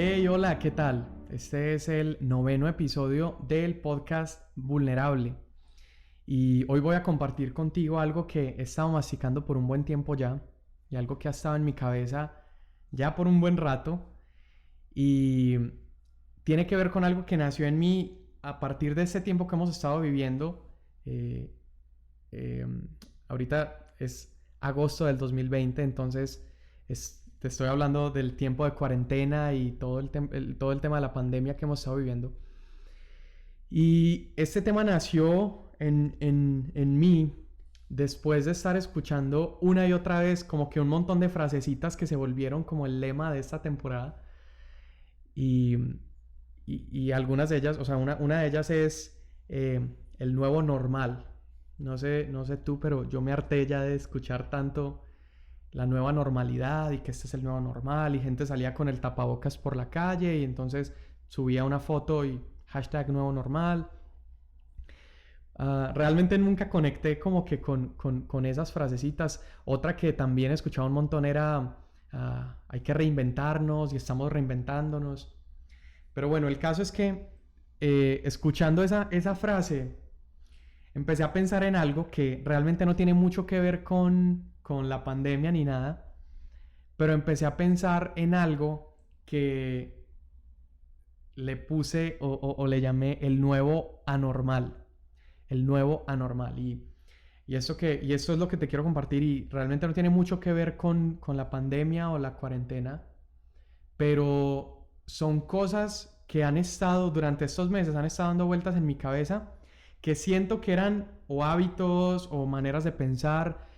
Hey, hola, ¿qué tal? Este es el 9º episodio del podcast Vulnerable. Y hoy voy a compartir contigo algo que he estado masticando por un buen tiempo ya. Y algo que ha estado en mi cabeza ya por un buen rato. Y tiene que ver con algo que nació en mí a partir de este tiempo que hemos estado viviendo. Eh, eh, Ahorita es agosto del 2020, entonces te estoy hablando del tiempo de cuarentena y todo el tema de la pandemia que hemos estado viviendo. Y este tema nació en mí después de estar escuchando una y otra vez como que un montón de frasecitas que se volvieron como el lema de esta temporada. Y, y algunas de ellas, o sea, una de ellas es el nuevo normal. No sé tú, pero yo me harté ya de escuchar tanto la nueva normalidad y que este es el nuevo normal, y gente salía con el tapabocas por la calle y entonces subía una foto y hashtag nuevo normal. Realmente nunca conecté como que con esas frasecitas. Otra que también escuchaba un montón era hay que reinventarnos y estamos reinventándonos. Pero bueno, el caso es que escuchando esa frase empecé a pensar en algo que realmente no tiene mucho que ver con la pandemia ni nada, pero empecé a pensar en algo que le puse o le llamé el nuevo anormal. El nuevo anormal. Y esto es lo que te quiero compartir, y realmente no tiene mucho que ver con la pandemia o la cuarentena, pero son cosas que han estado durante estos meses, han estado dando vueltas en mi cabeza, que siento que eran o hábitos o maneras de pensar,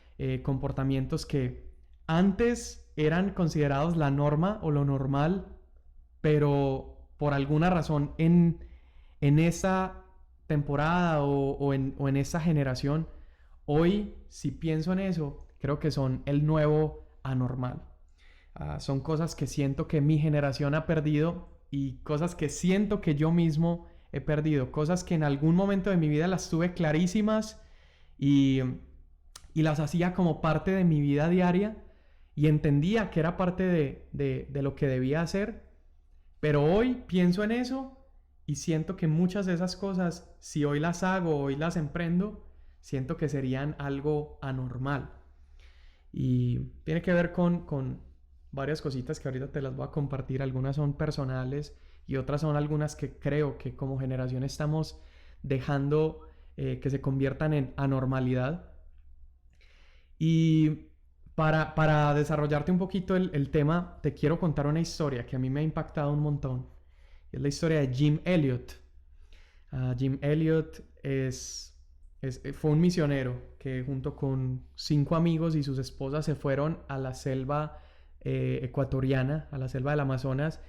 comportamientos que antes eran considerados la norma o lo normal, pero por alguna razón en esa temporada o en esa generación, hoy si pienso en eso, creo que son el nuevo anormal. Son cosas que siento que mi generación ha perdido y cosas que siento que yo mismo he perdido. Cosas que en algún momento de mi vida las tuve clarísimas y, y las hacía como parte de mi vida diaria y entendía que era parte de lo que debía hacer. Pero hoy pienso en eso y siento que muchas de esas cosas, si hoy las hago, hoy las emprendo, siento que serían algo anormal. Y tiene que ver con varias cositas que ahorita te las voy a compartir. Algunas son personales y otras son algunas que creo que como generación estamos dejando que se conviertan en anormalidad. Y para desarrollarte un poquito el tema, te quiero contar una historia que a mí me ha impactado un montón. Es la historia de Jim Elliot. Jim Elliot fue un misionero que junto con 5 amigos y sus esposas se fueron a la selva ecuatoriana, a la selva del Amazonas.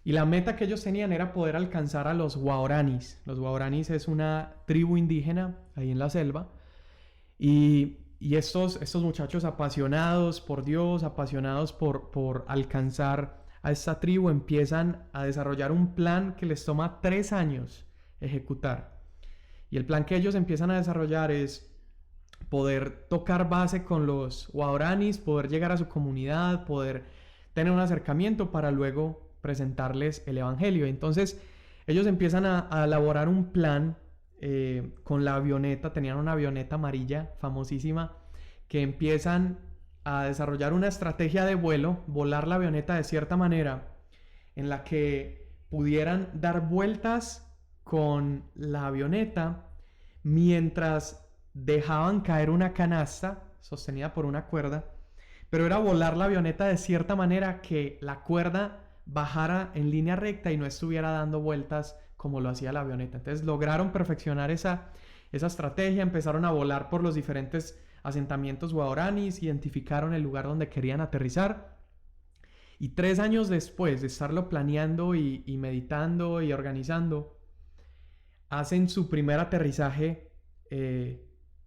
Y la meta que ellos tenían era poder alcanzar a los Waoranis. Los Waoranis es una tribu indígena ahí en la selva. Y estos muchachos apasionados por Dios, apasionados por alcanzar a esta tribu, empiezan a desarrollar un plan que les toma 3 años ejecutar. Y el plan que ellos empiezan a desarrollar es poder tocar base con los Waoranis, poder llegar a su comunidad, poder tener un acercamiento para luego presentarles el evangelio. Entonces ellos empiezan a elaborar un plan con la avioneta. Tenían una avioneta amarilla famosísima, que empiezan a desarrollar una estrategia de vuelo, volar la avioneta de cierta manera en la que pudieran dar vueltas con la avioneta mientras dejaban caer una canasta sostenida por una cuerda, pero era volar la avioneta de cierta manera que la cuerda bajara en línea recta y no estuviera dando vueltas como lo hacía la avioneta. Entonces lograron perfeccionar esa estrategia, empezaron a volar por los diferentes asentamientos guaraníes, identificaron el lugar donde querían aterrizar, y 3 años después de estarlo planeando y meditando y organizando, hacen su primer aterrizaje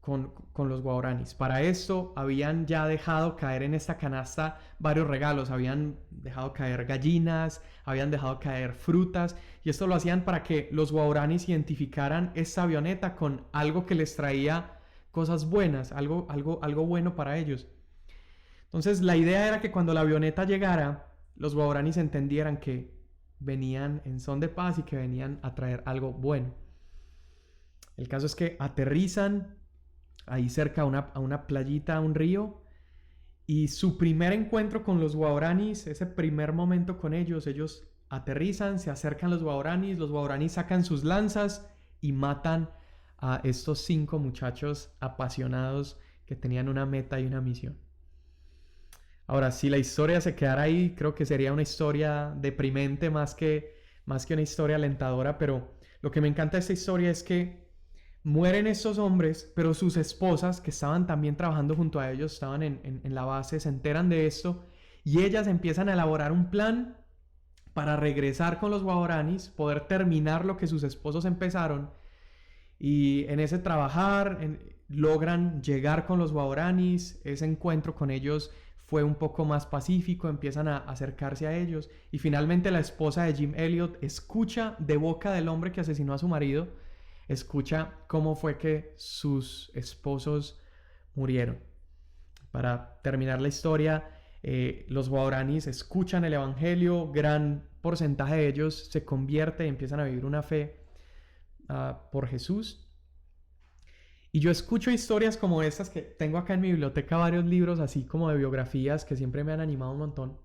con los guaraníes. Para esto habían ya dejado caer en esta canasta varios regalos. Habían dejado caer gallinas, habían dejado caer frutas, y esto lo hacían para que los guaraníes identificaran esta avioneta con algo que les traía cosas buenas, algo bueno para ellos. Entonces la idea era que cuando la avioneta llegara, los guaraníes entendieran que venían en son de paz y que venían a traer algo bueno. El caso es que aterrizan ahí cerca a una playita, a un río, y su primer encuentro con los guaraníes, ese primer momento con ellos aterrizan, se acercan los guaraníes sacan sus lanzas y matan a estos 5 muchachos apasionados que tenían una meta y una misión. Ahora, si la historia se quedara ahí, creo que sería una historia deprimente más que una historia alentadora, pero lo que me encanta de esta historia es que mueren estos hombres, pero sus esposas, que estaban también trabajando junto a ellos, estaban en la base, se enteran de esto y ellas empiezan a elaborar un plan para regresar con los guaraníes, poder terminar lo que sus esposos empezaron, y en ese trabajar logran llegar con los guaraníes. Ese encuentro con ellos fue un poco más pacífico, empiezan a acercarse a ellos y finalmente la esposa de Jim Elliot escucha de boca del hombre que asesinó a su marido, escucha cómo fue que sus esposos murieron. Para terminar la historia, los guaraníes escuchan el evangelio, gran porcentaje de ellos se convierte y empiezan a vivir una fe por Jesús. Y yo escucho historias como estas, que tengo acá en mi biblioteca varios libros así como de biografías que siempre me han animado un montón.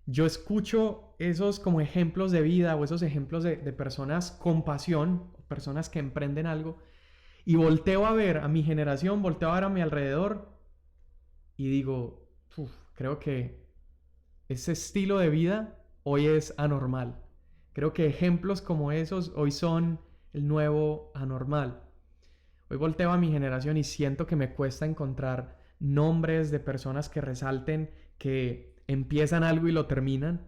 Yo escucho esos como ejemplos de vida o esos ejemplos de personas con pasión, personas que emprenden algo, y volteo a ver a mi generación, volteo a ver a mi alrededor y digo, creo que ese estilo de vida hoy es anormal. Creo que ejemplos como esos hoy son el nuevo anormal. Hoy volteo a mi generación y siento que me cuesta encontrar nombres de personas que resalten que empiezan algo y lo terminan.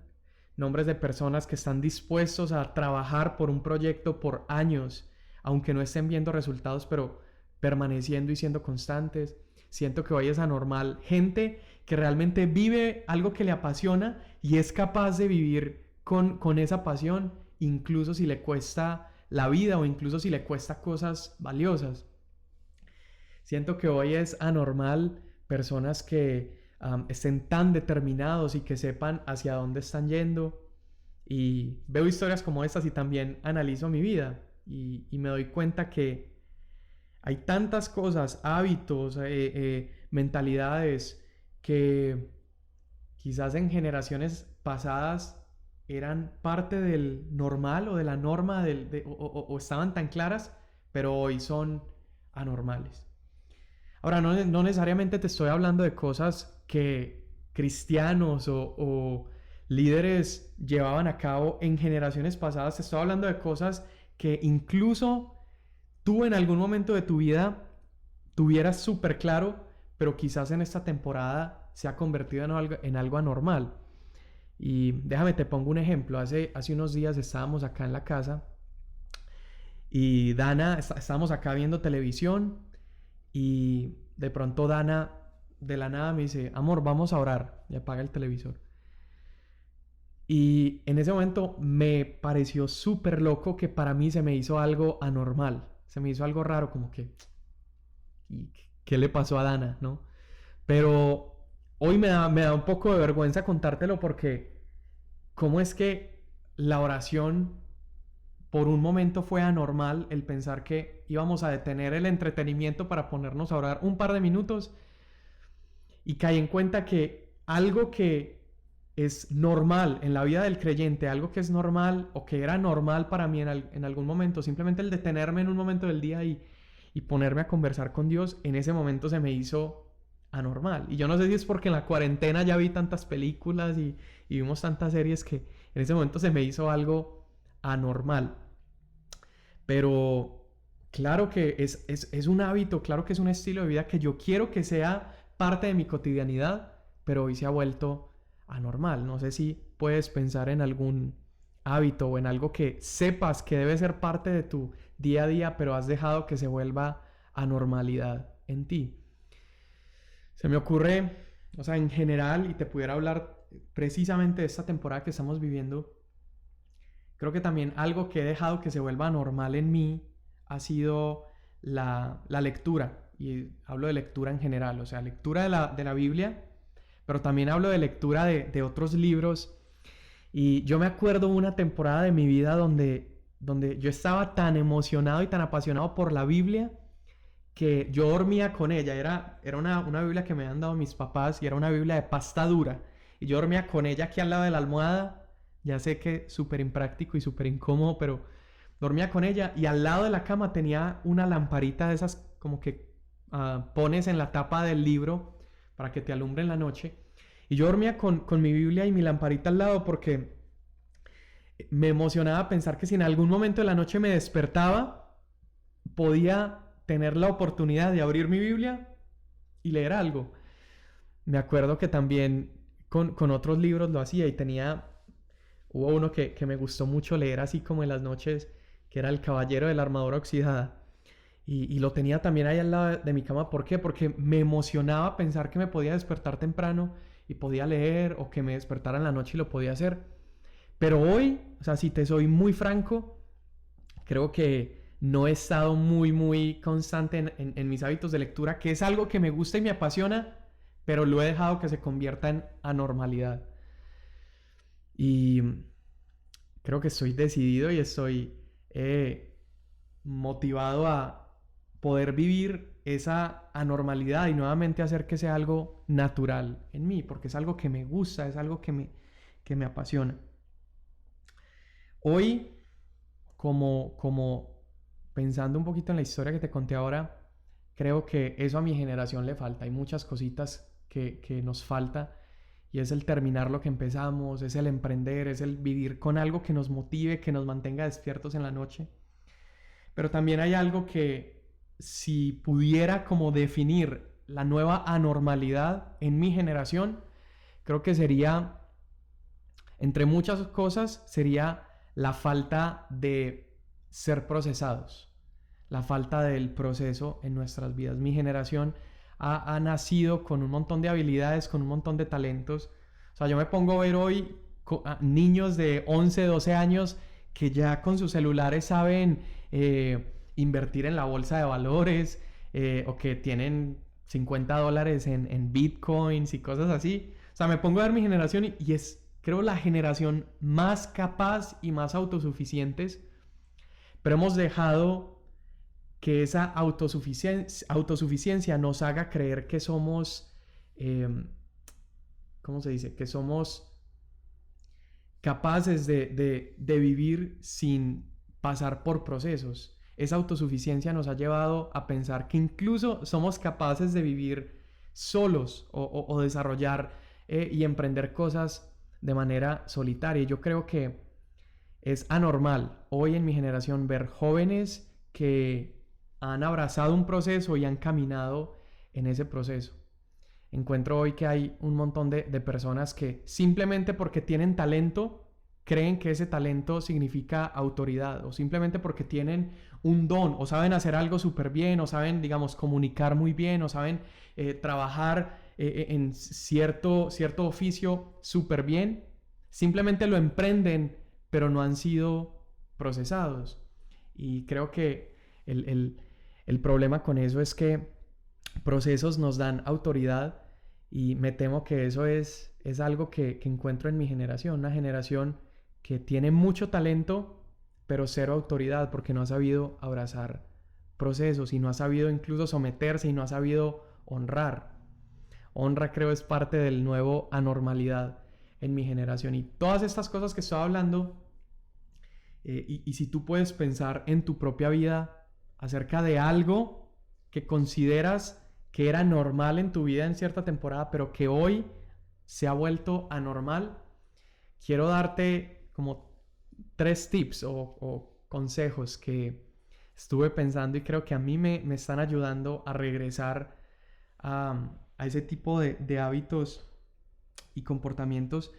Nombres de personas que están dispuestos a trabajar por un proyecto por años, aunque no estén viendo resultados, pero permaneciendo y siendo constantes. Siento que hoy es anormal gente que realmente vive algo que le apasiona y es capaz de vivir con esa pasión, incluso si le cuesta la vida o incluso si le cuesta cosas valiosas. Siento que hoy es anormal personas que estén tan determinados y que sepan hacia dónde están yendo. Y veo historias como estas y también analizo mi vida y me doy cuenta que hay tantas cosas, hábitos, mentalidades que quizás en generaciones pasadas eran parte del normal o de la norma o estaban tan claras, pero hoy son anormales. Ahora, no necesariamente te estoy hablando de cosas que cristianos o líderes llevaban a cabo en generaciones pasadas. Te estoy hablando de cosas que incluso tú en algún momento de tu vida tuvieras súper claro, pero quizás en esta temporada se ha convertido en algo anormal. Y déjame, te pongo un ejemplo. Hace unos días estábamos acá en la casa y Dana, estábamos acá viendo televisión y de pronto Dana de la nada me dice, amor, vamos a orar, y apaga el televisor. Y en ese momento me pareció súper loco, que para mí se me hizo algo anormal, se me hizo algo raro, como que, ¿qué le pasó a Dana, no? Pero hoy me da un poco de vergüenza contártelo, porque ¿cómo es que la oración por un momento fue anormal, el pensar que íbamos a detener el entretenimiento para ponernos a orar un par de minutos? Y caí en cuenta que algo que es normal en la vida del creyente, algo que es normal o que era normal para mí en algún momento, simplemente el detenerme en un momento del día y ponerme a conversar con Dios, en ese momento se me hizo anormal. Y yo no sé si es porque en la cuarentena ya vi tantas películas y vimos tantas series que en ese momento se me hizo algo anormal. Pero claro que es un hábito, claro que es un estilo de vida que yo quiero que sea parte de mi cotidianidad, pero hoy se ha vuelto anormal. No sé si puedes pensar en algún hábito o en algo que sepas que debe ser parte de tu día a día, pero has dejado que se vuelva anormalidad en ti. Se me ocurre, o sea, en general, y te pudiera hablar precisamente de esta temporada que estamos viviendo, creo que también algo que he dejado que se vuelva normal en mí ha sido la lectura. Y hablo de lectura en general, o sea, lectura de la Biblia, pero también hablo de lectura de otros libros. Y yo me acuerdo una temporada de mi vida donde yo estaba tan emocionado y tan apasionado por la Biblia que yo dormía con ella. Era una Biblia que me habían dado mis papás y era una Biblia de pasta dura. Y yo dormía con ella aquí al lado de la almohada. Ya sé que súper impráctico y súper incómodo, pero dormía con ella. Y al lado de la cama tenía una lamparita de esas como que pones en la tapa del libro para que te alumbre en la noche. Y yo dormía con mi Biblia y mi lamparita al lado porque me emocionaba pensar que si en algún momento de la noche me despertaba, podía tener la oportunidad de abrir mi Biblia y leer algo. Me acuerdo que también con otros libros lo hacía y hubo uno que me gustó mucho leer así como en las noches, que era El Caballero de la Armadura Oxidada. Y lo tenía también ahí al lado de mi cama. ¿Por qué? Porque me emocionaba pensar que me podía despertar temprano y podía leer, o que me despertara en la noche y lo podía hacer. Pero hoy, o sea, si te soy muy franco, creo que no he estado muy constante en mis hábitos de lectura, que es algo que me gusta y me apasiona, pero lo he dejado que se convierta en anormalidad. Y creo que estoy decidido y estoy motivado a poder vivir esa anormalidad y nuevamente hacer que sea algo natural en mí, porque es algo que me gusta, es algo que me apasiona. Hoy, como pensando un poquito en la historia que te conté ahora, creo que eso a mi generación le falta. Hay muchas cositas que nos falta, y es el terminar lo que empezamos, es el emprender, es el vivir con algo que nos motive, que nos mantenga despiertos en la noche. Pero también hay algo que, si pudiera como definir la nueva anormalidad en mi generación, creo que sería, entre muchas cosas, sería la falta de ser procesados, la falta del proceso en nuestras vidas. Mi generación ha nacido con un montón de habilidades, con un montón de talentos. O sea, yo me pongo a ver hoy niños de 11, 12 años que ya con sus celulares saben invertir en la bolsa de valores, o que tienen $50 en bitcoins y cosas así. O sea, me pongo a ver mi generación y es, creo, la generación más capaz y más autosuficientes, pero hemos dejado que esa autosuficiencia nos haga creer que somos, ¿cómo se dice? Que somos capaces de vivir sin pasar por procesos. Esa autosuficiencia nos ha llevado a pensar que incluso somos capaces de vivir solos o desarrollar y emprender cosas de manera solitaria. Yo creo que es anormal hoy en mi generación ver jóvenes que han abrazado un proceso y han caminado en ese proceso. Encuentro hoy que hay un montón de personas que simplemente porque tienen talento, creen que ese talento significa autoridad, o simplemente porque tienen un don, o saben hacer algo súper bien, o saben, digamos, comunicar muy bien, o saben trabajar en cierto oficio súper bien, simplemente lo emprenden, pero no han sido procesados. Y creo que el problema con eso es que procesos nos dan autoridad, y me temo que eso es algo que encuentro en mi generación, una generación que tiene mucho talento, pero cero autoridad, porque no ha sabido abrazar procesos y no ha sabido incluso someterse y no ha sabido honrar. Honra, creo, es parte del nuevo anormalidad en mi generación. Y todas estas cosas que estoy hablando, y si tú puedes pensar en tu propia vida acerca de algo que consideras que era normal en tu vida en cierta temporada, pero que hoy se ha vuelto anormal, quiero darte como 3 tips o consejos que estuve pensando y creo que a mí me están ayudando a regresar a ese tipo de hábitos y comportamientos.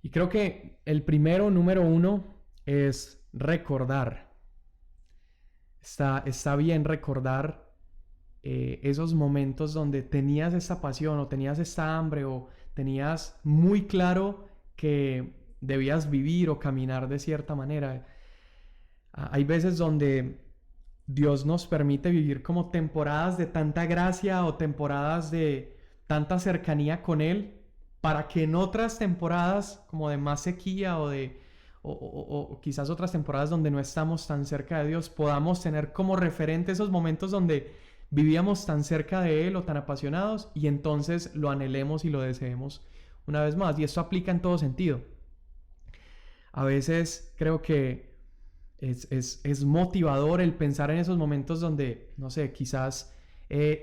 Y creo que el primero, número 1, es recordar. Está bien recordar esos momentos donde tenías esta pasión, o tenías esta hambre, o tenías muy claro que debías vivir o caminar de cierta manera. Hay veces donde Dios nos permite vivir como temporadas de tanta gracia o temporadas de tanta cercanía con Él, para que en otras temporadas como de más sequía o quizás otras temporadas donde no estamos tan cerca de Dios, podamos tener como referente esos momentos donde vivíamos tan cerca de Él o tan apasionados y entonces lo anhelemos y lo deseemos una vez más. Y esto aplica en todo sentido. A veces creo que es motivador el pensar en esos momentos donde, no sé, quizás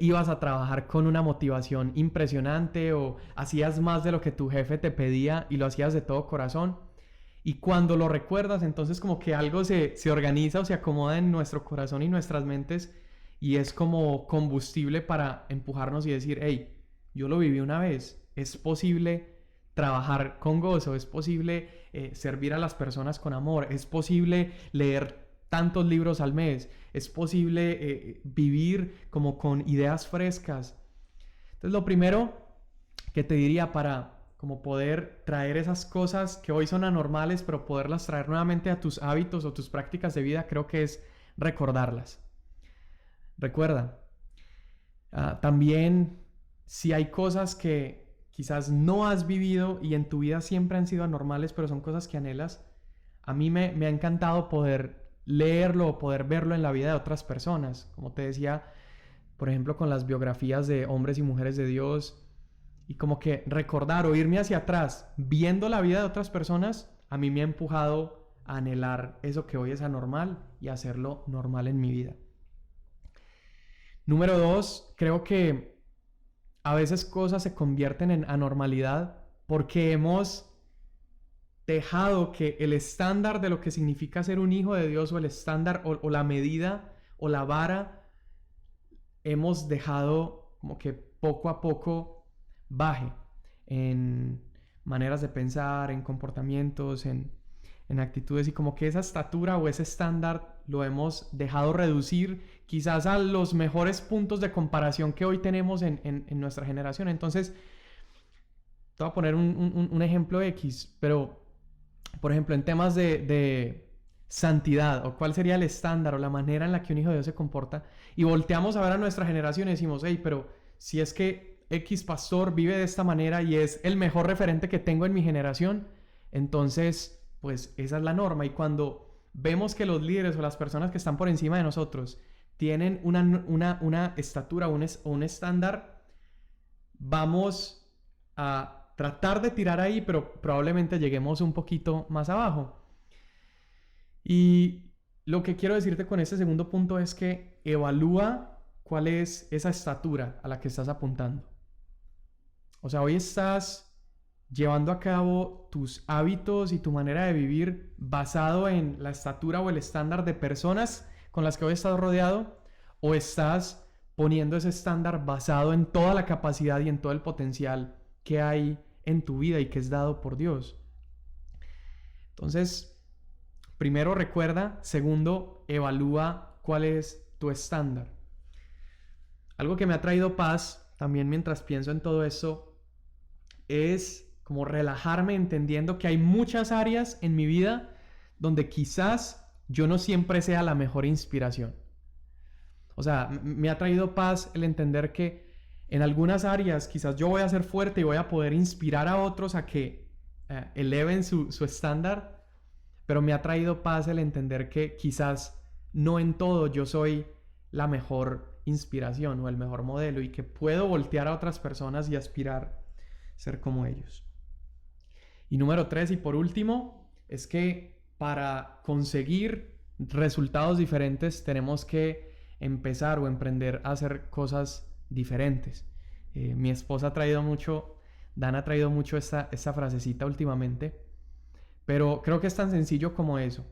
ibas a trabajar con una motivación impresionante o hacías más de lo que tu jefe te pedía y lo hacías de todo corazón. Y cuando lo recuerdas, entonces como que algo se organiza o se acomoda en nuestro corazón y nuestras mentes y es como combustible para empujarnos y decir, hey, yo lo viví una vez, es posible trabajar con gozo, es posible servir a las personas con amor, es posible leer tantos libros al mes, es posible vivir como con ideas frescas. Entonces lo primero que te diría para como poder traer esas cosas que hoy son anormales, pero poderlas traer nuevamente a tus hábitos o tus prácticas de vida, creo que es recordarlas. Recuerda, también si hay cosas que quizás no has vivido y en tu vida siempre han sido anormales, pero son cosas que anhelas, a mí me ha encantado poder leerlo o poder verlo en la vida de otras personas. Como te decía, por ejemplo, con las biografías de hombres y mujeres de Dios, y como que recordar o irme hacia atrás viendo la vida de otras personas, a mí me ha empujado a anhelar eso que hoy es anormal y hacerlo normal en mi vida. Número 2, creo que a veces cosas se convierten en anormalidad porque hemos dejado que el estándar de lo que significa ser un hijo de Dios o el estándar o la medida o la vara, hemos dejado como que poco a poco baje en maneras de pensar, en comportamientos, en actitudes y como que esa estatura o ese estándar lo hemos dejado reducir quizás a los mejores puntos de comparación que hoy tenemos en nuestra generación. Entonces, te voy a poner un ejemplo X, pero por ejemplo en temas de santidad o cuál sería el estándar o la manera en la que un hijo de Dios se comporta y volteamos a ver a nuestra generación y decimos, hey, pero si es que X pastor vive de esta manera y es el mejor referente que tengo en mi generación, entonces pues esa es la norma. Y cuando vemos que los líderes o las personas que están por encima de nosotros tienen una estatura o un estándar, vamos a tratar de tirar ahí, pero probablemente lleguemos un poquito más abajo. Y lo que quiero decirte con este segundo punto es que evalúa cuál es esa estatura a la que estás apuntando. O sea, hoy estás llevando a cabo tus hábitos y tu manera de vivir basado en la estatura o el estándar de personas con las que hoy estás rodeado, o estás poniendo ese estándar basado en toda la capacidad y en todo el potencial que hay en tu vida y que es dado por Dios. Entonces, primero recuerda, segundo, evalúa cuál es tu estándar. Algo que me ha traído paz también mientras pienso en todo esto es como relajarme entendiendo que hay muchas áreas en mi vida donde quizás yo no siempre sea la mejor inspiración. O sea, me ha traído paz el entender que en algunas áreas quizás yo voy a ser fuerte y voy a poder inspirar a otros a que eleven su estándar, pero me ha traído paz el entender que quizás no en todo yo soy la mejor inspiración o el mejor modelo y que puedo voltear a otras personas y aspirar a ser como ellos. Y número 3 y por último es que para conseguir resultados diferentes tenemos que empezar o emprender a hacer cosas diferentes. Mi esposa ha traído mucho, Dana ha traído mucho esta frasecita últimamente, pero creo que es tan sencillo como eso.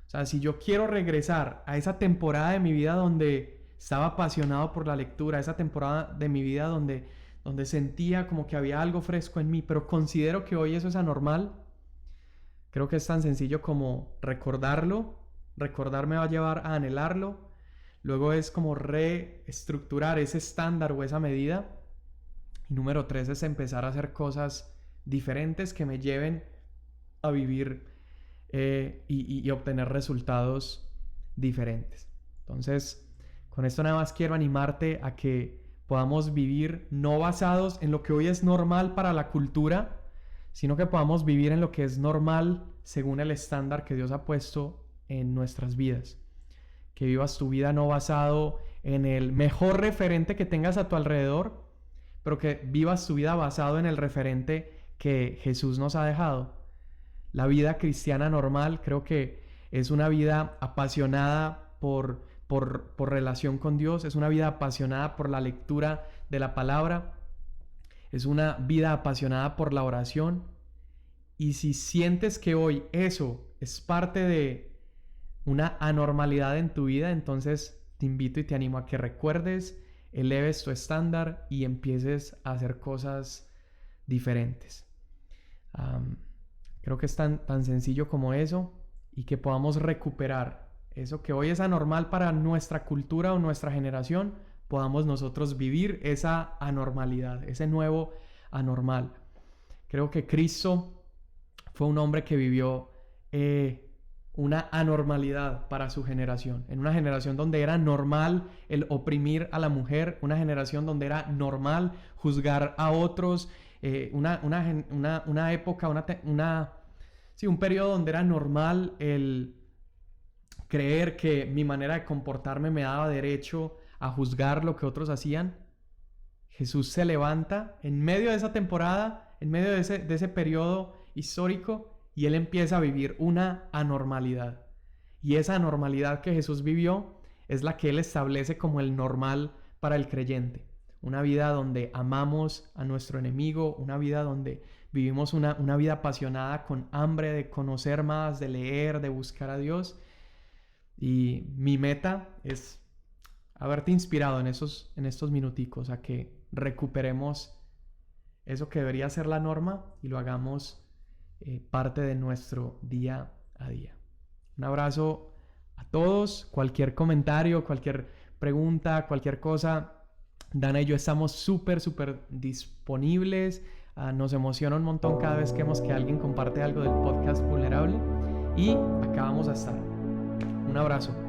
O sea, si yo quiero regresar a esa temporada de mi vida donde estaba apasionado por la lectura, esa temporada de mi vida donde sentía como que había algo fresco en mí, pero considero que hoy eso es anormal, creo que es tan sencillo como recordarlo. Recordar me va a llevar a anhelarlo. Luego es como reestructurar ese estándar o esa medida. Y número 3 es empezar a hacer cosas diferentes que me lleven a vivir y obtener resultados diferentes. Entonces, con esto nada más quiero animarte a que podamos vivir no basados en lo que hoy es normal para la cultura, sino que podamos vivir en lo que es normal según el estándar que Dios ha puesto en nuestras vidas. Que vivas tu vida no basado en el mejor referente que tengas a tu alrededor, pero que vivas tu vida basado en el referente que Jesús nos ha dejado. La vida cristiana normal creo que es una vida apasionada por relación con Dios, es una vida apasionada por la lectura de la palabra, es una vida apasionada por la oración. Y si sientes que hoy eso es parte de una anormalidad en tu vida, entonces te invito y te animo a que recuerdes, eleves tu estándar y empieces a hacer cosas diferentes. Creo que es tan sencillo como eso, y que podamos recuperar eso que hoy es anormal para nuestra cultura o nuestra generación, podamos nosotros vivir esa anormalidad, ese nuevo anormal. Creo que Cristo fue un hombre que vivió una anormalidad para su generación, en una generación donde era normal el oprimir a la mujer, una generación donde era normal juzgar a otros, una época, un periodo donde era normal el creer que mi manera de comportarme me daba derecho a juzgar lo que otros hacían. Jesús se levanta en medio de esa temporada, en medio de ese periodo histórico, y él empieza a vivir una anormalidad. Y esa anormalidad que Jesús vivió es la que él establece como el normal para el creyente. Una vida donde amamos a nuestro enemigo, una vida donde vivimos una vida apasionada con hambre de conocer más, de leer, de buscar a Dios. Y mi meta es haberte inspirado en estos minuticos a que recuperemos eso que debería ser la norma y lo hagamos parte de nuestro día a día. Un abrazo a todos. Cualquier comentario, cualquier pregunta, cualquier cosa, Dana y yo estamos súper disponibles. Nos emociona un montón cada vez que vemos que alguien comparte algo del podcast Vulnerable, y acá vamos a estar. Un abrazo.